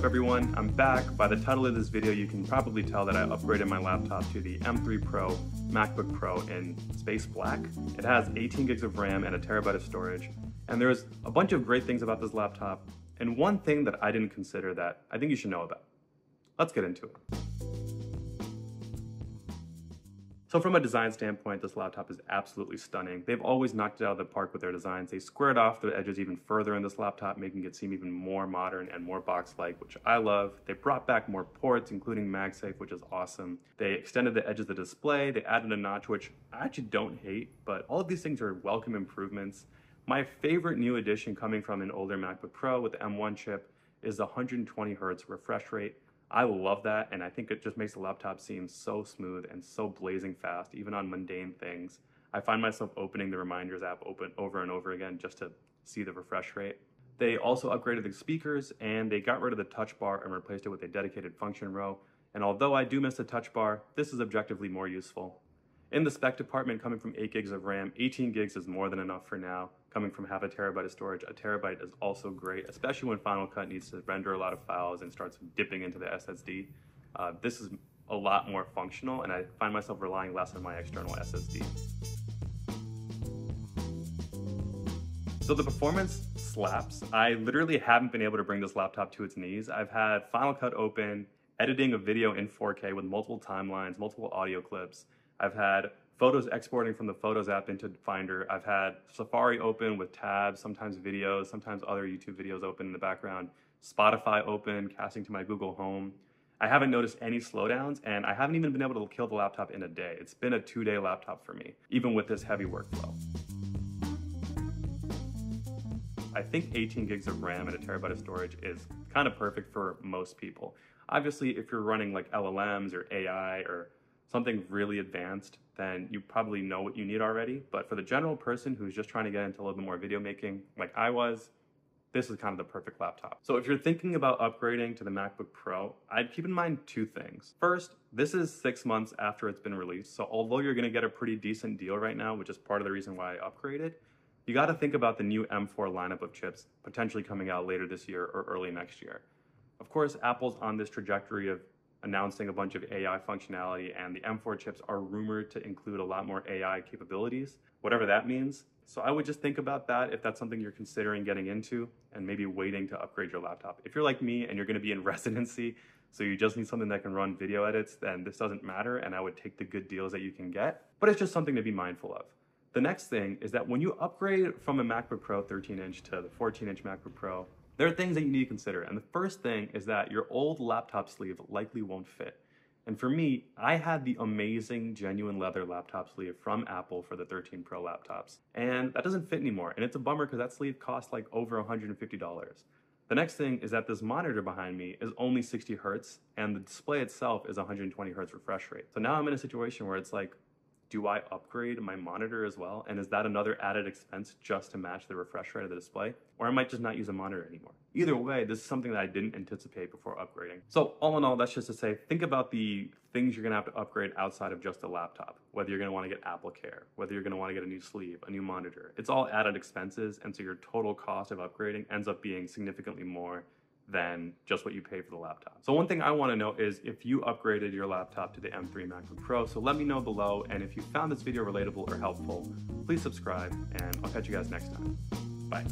up everyone? I'm back. By the title of this video, you can probably tell that I upgraded my laptop to the M3 Pro MacBook Pro in space black. It has 18 gigs of RAM and a terabyte of storage. And there's a bunch of great things about this laptop, and one thing that I didn't consider that I think you should know about. Let's get into it. So from a design standpoint, this laptop is absolutely stunning. They've always knocked it out of the park with their designs. They squared off the edges even further in this laptop, making it seem even more modern and more box-like, which I love. They brought back more ports, including MagSafe, which is awesome. They extended the edge of the display. They added a notch, which I actually don't hate, but all of these things are welcome improvements. My favorite new addition coming from an older MacBook Pro with the M1 chip is the 120 Hz refresh rate. I love that, and I think it just makes the laptop seem so smooth and so blazing fast, even on mundane things. I find myself opening the Reminders app over and over again just to see the refresh rate. They also upgraded the speakers, and they got rid of the touch bar and replaced it with a dedicated function row. And although I do miss the touch bar, this is objectively more useful. In the spec department, coming from 8 gigs of RAM, 18 gigs is more than enough for now. Coming from half a terabyte of storage, a terabyte is also great, especially when Final Cut needs to render a lot of files and starts dipping into the SSD. This is a lot more functional, and I find myself relying less on my external SSD. So the performance slaps. I literally haven't been able to bring this laptop to its knees. I've had Final Cut open, editing a video in 4K with multiple timelines, multiple audio clips. I've had photos exporting from the Photos app into Finder. I've had Safari open with tabs, sometimes videos, sometimes other YouTube videos open in the background. Spotify open, casting to my Google Home. I haven't noticed any slowdowns, and I haven't even been able to kill the laptop in a day. It's been a 2-day laptop for me, even with this heavy workflow. I think 18 gigs of RAM and a terabyte of storage is kind of perfect for most people. Obviously, if you're running like LLMs or AI or something really advanced, then you probably know what you need already. But for the general person who's just trying to get into a little bit more video making, like I was, this is kind of the perfect laptop. So if you're thinking about upgrading to the MacBook Pro, I'd keep in mind 2 things. First, this is 6 months after it's been released. So although you're gonna get a pretty decent deal right now, which is part of the reason why I upgraded, you gotta think about the new M4 lineup of chips potentially coming out later this year or early next year. Of course, Apple's on this trajectory of announcing a bunch of AI functionality, and the M4 chips are rumored to include a lot more AI capabilities, whatever that means. So I would just think about that if that's something you're considering getting into, and maybe waiting to upgrade your laptop. If you're like me and you're gonna be in residency, so you just need something that can run video edits, then this doesn't matter, and I would take the good deals that you can get, but it's just something to be mindful of. The next thing is that when you upgrade from a MacBook Pro 13-inch to the 14-inch MacBook Pro, there are things that you need to consider, and the first thing is that your old laptop sleeve likely won't fit. And for me, I had the amazing genuine leather laptop sleeve from Apple for the 13 Pro laptops, and that doesn't fit anymore, and it's a bummer because that sleeve costs like over $150. The next thing is that this monitor behind me is only 60 Hz, and the display itself is 120 Hz refresh rate. So now I'm in a situation where it's like, do I upgrade my monitor as well? And is that another added expense just to match the refresh rate of the display? Or I might just not use a monitor anymore. Either way, this is something that I didn't anticipate before upgrading. So all in all, that's just to say, think about the things you're gonna have to upgrade outside of just a laptop. Whether you're gonna wanna get Apple Care, whether you're gonna wanna get a new sleeve, a new monitor. It's all added expenses, and so your total cost of upgrading ends up being significantly more than just what you pay for the laptop. So one thing I want to know is if you upgraded your laptop to the M3 MacBook Pro, so let me know below, and if you found this video relatable or helpful, please subscribe, and I'll catch you guys next time. Bye.